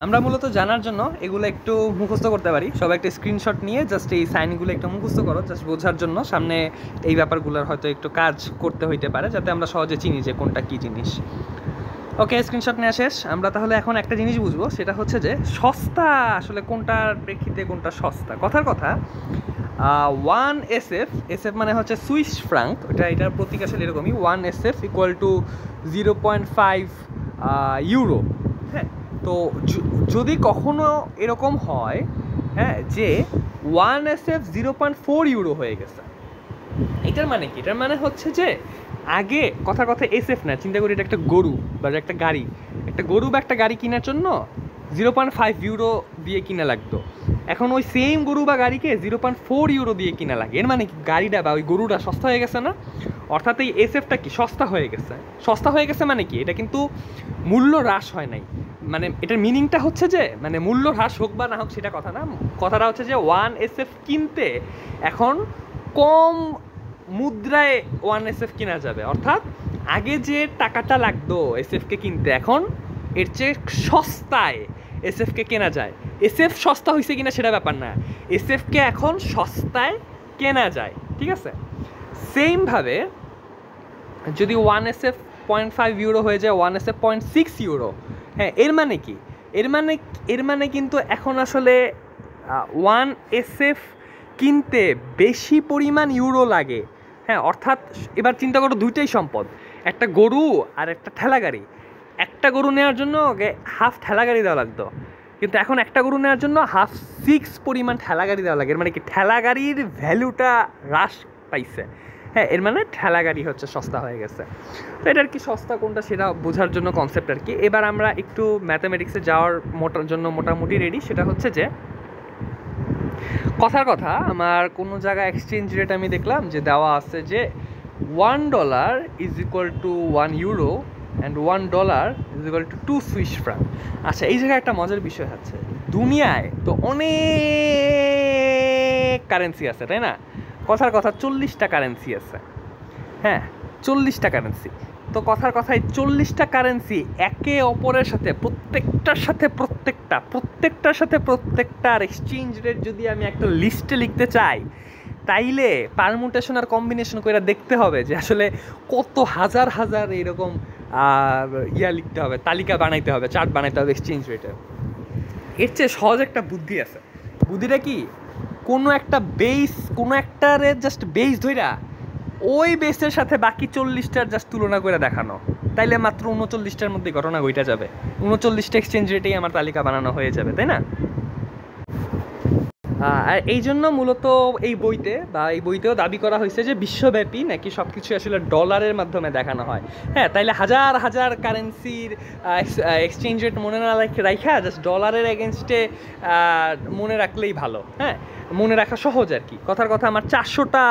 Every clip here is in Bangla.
আমরা মূলত জানার জন্য এগুলো একটু মুখস্থ করতে পারি। সবাই একটা স্ক্রিনশট নিয়ে জাস্ট এই সাইনগুলো একটু মুখস্থ করো, জাস্ট বোঝার জন্য। সামনে এই ব্যাপারগুলোর হয়তো একটু কাজ করতে হইতে পারে, যাতে আমরা সহজে চিনি যে কোনটা কী জিনিস। ওকে, স্ক্রিনশট নেওয়া শেষ। আমরা তাহলে এখন একটা জিনিস বুঝবো, সেটা হচ্ছে যে সস্তা আসলে কোনটার প্রেক্ষিতে কোনটা সস্তা। কথার কথা, 1 SF মানে হচ্ছে সুইস ফ্রাঙ্ক, এটার প্রতীক আসলে এরকমই। 1 SF ইকুয়াল টু 0.5 ইউরো। হ্যাঁ, তো যদি কখনো এরকম হয়, হ্যাঁ, যে 1 SF 0.4 ইউরো হয়ে গেছে, এটার মানে কি? এটার মানে হচ্ছে যে আগে কথার কথা SF না, চিন্তা করি এটা একটা গরু বা একটা গাড়ি। একটা গরু বা একটা গাড়ি কেনার জন্য 0.5 ইউরো দিয়ে কিনা লাগতো। এখন ওই সেম গরু বা গাড়িকে 0.4 ইউরো দিয়ে কিনা লাগে। এর মানে কি গাড়িটা বা ওই গরুটা সস্তা হয়ে গেছে না? অর্থাৎ এই SFটা কি সস্তা হয়ে গেছে। সস্তা হয়ে গেছে মানে কি? এটা কিন্তু মূল্য হ্রাস হয় নাই। মানে এটার মিনিংটা হচ্ছে যে মানে মূল্য হ্রাস হোক বা না হোক সেটা কথা না, কথাটা হচ্ছে যে 1 SF কিনতে এখন কম মুদ্রায় 1 SF কেনা যাবে। অর্থাৎ আগে যে টাকাটা লাগতো SFকে কিনতে, এখন এর চেয়ে সস্তায় SFকে কেনা যায়। SF সস্তা হয়েছে কিনা সেটা ব্যাপার না, SFকে এখন সস্তায় কেনা যায়। ঠিক আছে, সেমভাবে যদি 1 SF 0.5 ইউরো হয়ে যায় 1 SF 0.6 ইউরো, হ্যাঁ, এর মানে কি? এর মানে কিন্তু এখন আসলে 1 SF কিনতে বেশি পরিমাণ ইউরো লাগে। হ্যাঁ, অর্থাৎ এবার চিন্তা করো, দুইটাই সম্পদ, একটা গরু আর একটা ঠেলা গাড়ি। একটা গরু নেওয়ার জন্য হাফ ঠেলা গাড়ি দেওয়া লাগতো, কিন্তু এখন একটা গরু নেওয়ার জন্য 1/2 পরিমাণ ঠেলা গাড়ি দেওয়া লাগে। এর মানে কি ঠেলা গাড়ির ভ্যালুটা হ্রাস পাইছে। হ্যাঁ, এর মানে ঠেলা গাড়ি হচ্ছে সস্তা হয়ে গেছে। তো এটার কি সস্তা কোনটা সেটা বোঝার জন্য কনসেপ্ট আর কি। এবার আমরা একটু ম্যাথামেটিক্সে যাওয়ার জন্য মোটামুটি রেডি। সেটা হচ্ছে যে কথার কথা, আমার কোনো জায়গায় এক্সচেঞ্জ রেট আমি দেখলাম যে দেওয়া আছে যে $1 is equal to 1 euro and $1 is equal to 2 Swiss Frank. আচ্ছা, এই জায়গায় একটা মজার বিষয় আছে, দুনিয়ায় তো অনেক কারেন্সি আছে, তাই না? কথার কথা 40টা কারেন্সি আছে। হ্যাঁ, 40টা কারেন্সি। তো কথার কথায় 40টা কারেন্সি একে অপরের সাথে প্রত্যেকটার এক্সচেঞ্জ রেট যদি আমি একটা লিস্টে লিখতে চাই, তাইলে পারমুটেশন আর কম্বিনেশন করে দেখতে হবে যে আসলে কত হাজার হাজার এরকম লিখতে হবে, তালিকা বানাইতে হবে, চার্ট বানাইতে হবে এক্সচেঞ্জ রেটের। এর চেয়ে সহজ একটা বুদ্ধি আছে। বুদ্ধিটা কি? কোনো একটারে জাস্ট বেস ধইরা ওই বেসের সাথে বাকি 40টার জাস্ট তুলনা করে দেখানো, তাইলে মাত্র 39টার মধ্যে ঘটনা ঘটে যাবে। 39টা এক্সচেঞ্জ রেটেই আমার তালিকা বানানো হয়ে যাবে, তাই না? আর এই জন্য মূলত এই বইতেও দাবি করা হয়েছে যে বিশ্বব্যাপী নাকি সব কিছু আসলে ডলারের মাধ্যমে দেখানো হয়। হ্যাঁ, তাইলে হাজার হাজার কারেন্সির এক্সচেঞ্জ রেট মনে না রাখা জাস্ট ডলারের এগেনস্টে মনে রাখলেই ভালো। হ্যাঁ, মনে রাখা সহজ আর কি। কথার কথা, আমার 400টা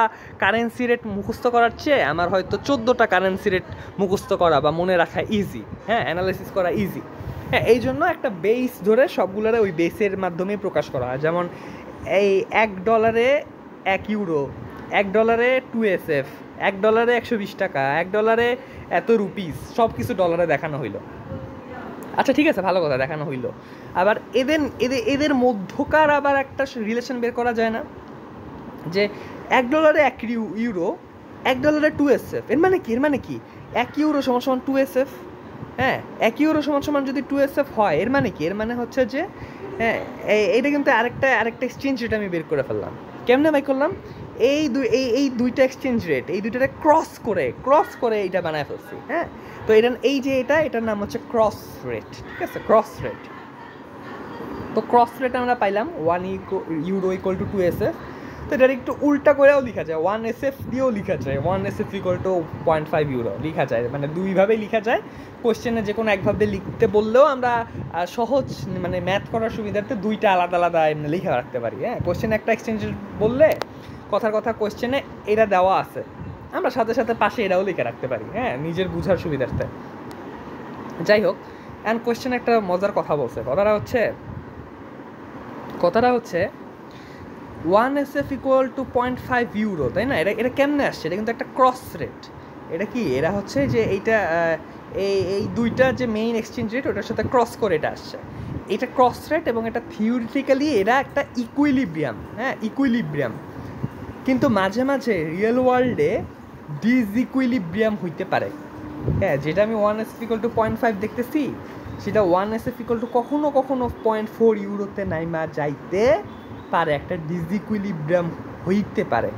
কারেন্সি রেট মুখস্থ করার চেয়ে আমার হয়তো 14টা কারেন্সি রেট মুখস্থ করা বা মনে রাখা ইজি। হ্যাঁ, অ্যানালাইসিস করা ইজি। হ্যাঁ, এই জন্য একটা বেস ধরে সবগুলোরে ওই বেসের মাধ্যমেই প্রকাশ করা হয়। যেমন এই $1 1 ইউরো, $1 2 SF, $1 120 টাকা, $1 এত রুপিস, সব কিছু ডলারে দেখানো হইলো। আচ্ছা, ঠিক আছে, ভালো কথা, দেখানো হইলো। আবার এদের মধ্যকার আবার একটা রিলেশন বের করা যায় না, যে $1 1 ইউরো, $1 2 SF। এর মানে কি 1 ইউরো সমান 2 SF। হ্যাঁ, 1 ইউরো সমান যদি 2 SF হয়, এর মানে কি? এর মানে হচ্ছে যে হ্যাঁ, এইটা কিন্তু আরেকটা এক্সচেঞ্জ রেট আমি বের করে ফেললাম। কেমনে বাই করলাম? এই দুইটা এক্সচেঞ্জ রেট, এই দুইটারে ক্রস করে এইটা বানায় ফেলছি। হ্যাঁ, তো এটার নাম হচ্ছে ক্রস রেট। ঠিক আছে, ক্রস রেট। তো ক্রস রেট আমরা পাইলাম 1 ইউরো ইকুয়াল টু 2 SF। তো এটা একটু উল্টা করেও লেখা যায়, 1 SF দিয়েও লেখা যায় 1 SF ইকুয়াল টু 0.5 ইউরো লেখা যায়। মানে দুইভাবেই লেখা যায়। কোশ্চেনে যে কোনো একভাবে লিখতে বললেও আমরা সহজ মানে ম্যাথ করার সুবিধার্থে দুইটা আলাদা আলাদা এমনি লিখে রাখতে পারি। হ্যাঁ, কোশ্চেনে একটা এক্সচেঞ্জ বললে কথার কথা কোশ্চেনে এটা দেওয়া আছে, আমরা সাথে সাথে পাশে এটাও লিখে রাখতে পারি। হ্যাঁ, নিজের বুঝার সুবিধার্থে। যাই হোক, অ্যান্ড কোশ্চেনে একটা মজার কথা বলছে। কথাটা হচ্ছে 1 SF ইকুয়াল টু 0.5 ইউরো, তাই না? এটা কেমনে আসছে? এটা কিন্তু একটা ক্রস রেট। এটা কি? এরা হচ্ছে যে এইটা এই দুইটা যে মেইন এক্সচেঞ্জ রেট, ওটার সাথে ক্রস করে এটা আসছে। এটা ক্রস রেট এবং এটা থিওরিটিক্যালি এরা একটা ইকুইলিব্রিয়াম, হ্যাঁ ইকুইলিব্রিয়াম, কিন্তু মাঝে মাঝে রিয়েল ওয়ার্ল্ডে ডিসইকুইলিব্রিয়াম হইতে পারে। হ্যাঁ, যেটা আমি 1s=0.5 দেখতেছি, সেটা 1s= কখনো কখনো 0.4 ইউরোতে নাইমা যাইতে পারে, একটা ডিসইকুইলিব্রিয়াম হইতে পারে।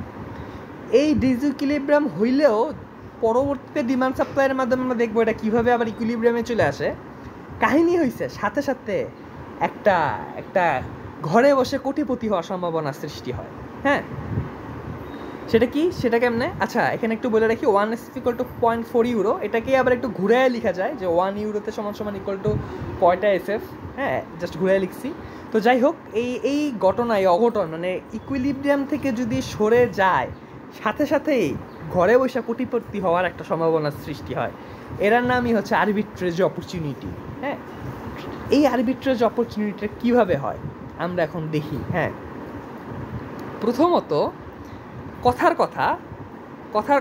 এই ডিসইকুইলিব্রিয়াম হইলেও পরবর্তীতে ডিমান্ড সাপ্লাইয়ের মাধ্যমে আমরা দেখবো এটা কীভাবে আবার ইকুইলিব্রিয়ামে চলে আসে। কাহিনী হয়েছে সাথে সাথে একটা একটা ঘরে বসে কোটিপতি হওয়ার সম্ভাবনা সৃষ্টি হয়। হ্যাঁ, সেটা কি, সেটা কেমনে? আচ্ছা, এখানে একটু বলে রাখি, 1s=0.4 ইউরো, এটাকে আবার একটু ঘুরায় লেখা যায় যে 1 ইউরোতে সমান সমান কয়টা SF। হ্যাঁ, জাস্ট ঘুরায় লিখছি। তো যাই হোক, এই ঘটনা, এই অঘটন মানে ইকুইলিব্রিয়াম থেকে যদি সরে যায়, সাথে সাথেই ঘরে বসে কোটিপতি হওয়ার একটা সম্ভাবনা সৃষ্টি হয়। এটার নামই হচ্ছে আরবিট্রেজ অপরচুনিটি। হ্যাঁ, এই আরবিট্রেজ অপরচুনিটিটা কীভাবে হয় আমরা এখন দেখি। হ্যাঁ, প্রথমত কথার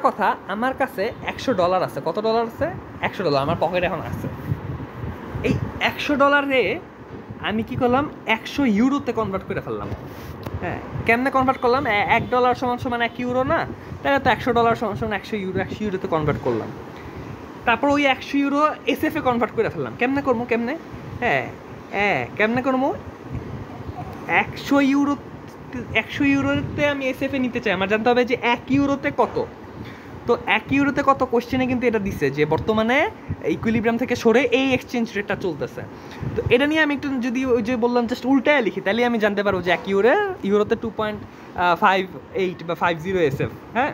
কথা আমার কাছে $100 আছে। কত ডলার আছে? $100 আমার পকেটে এখন আছে। এই $100 আমি কি করলাম, 100 ইউরোতে কনভার্ট করে ফেললাম। হ্যাঁ, কেমনে কনভার্ট করলাম? $1 = 1 ইউরো না, তাহলে তো $100 = 100 ইউরো, 100 ইউরোতে কনভার্ট করলাম। তারপর ওই 100 ইউরো SF-এ কনভার্ট করে ফেললাম। কেমনে করবো? কেমনে করবো? 100 ইউরোতে আমি SF-এ নিতে চাই, আমার জানতে হবে যে 1 ইউরোতে কত। তো 1 ইউরোতে কত কোশ্চেনে কিন্তু এটা দিচ্ছে যে বর্তমানে ইকুইলিব্রিয়াম থেকে সরে এই এক্সচেঞ্জ রেটটা চলতেছে। তো এটা নিয়ে আমি একটু যদি ওই যে বললাম জাস্ট উল্টায় লিখি, তাহলে আমি জানতে পারবো যে 1 ইউরোতে 2.58 বা 50 SF। হ্যাঁ,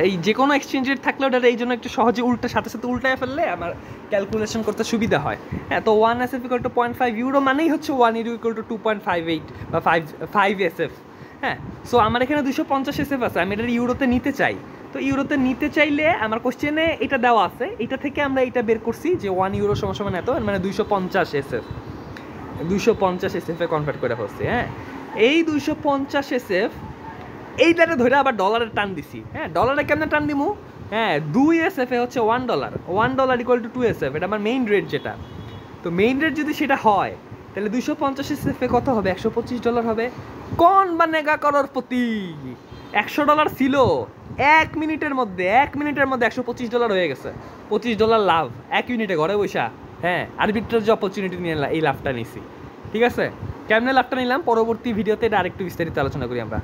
এই যে কোনো এক্সচেঞ্জ রেট থাকলে ওটা এই জন্য একটু সহজে সাথে সাথে উল্টায় ফেললে আমার ক্যালকুলেশন করতে সুবিধা হয়। হ্যাঁ, তো 1s=0.5 ইউরো মানেই হচ্ছে 1 ইউরো = 2.58 বা 5 SF। হ্যাঁ, সো আমার এখানে 250 SF আছে, আমি এটা ইউরোতে নিতে চাই। তো ইউরোতে নিতে চাইলে আমার কোশ্চেনে এটা দেওয়া আছে, এটা থেকে আমরা এটা বের করছি যে 1 ইউরো = এত, মানে 250 SF। 250 SF-এ কনভার্ট করে ফেলছি। হ্যাঁ, এই 250 SF এইটারে ধরে আবার ডলারের টান দিছি। হ্যাঁ, ডলারে কেমনে টান দিমু? হ্যাঁ, 2 SF-এ হচ্ছে $1, $1 = 2 SF, এটা আমার মেইন রেট যেটা। তো মেইন রেট যদি সেটা হয়, তাহলে 250 SF-এ কত হবে? $125 হবে। কোন বানেগা করোড়পতি? $100 ছিল, 1 মিনিটের মধ্যে $125 হয়ে গেছে। $25 লাভ 1 মিনিটে ঘরে বসা। হ্যাঁ, আরবিট্রেজ অপরচুনিটি নিয়ে এই লাভটা নিছি। ঠিক আছে, কেমনে লাভটা নিলাম পরবর্তী ভিডিওতে এটা আরেকটু বিস্তারিত আলোচনা করি আমরা।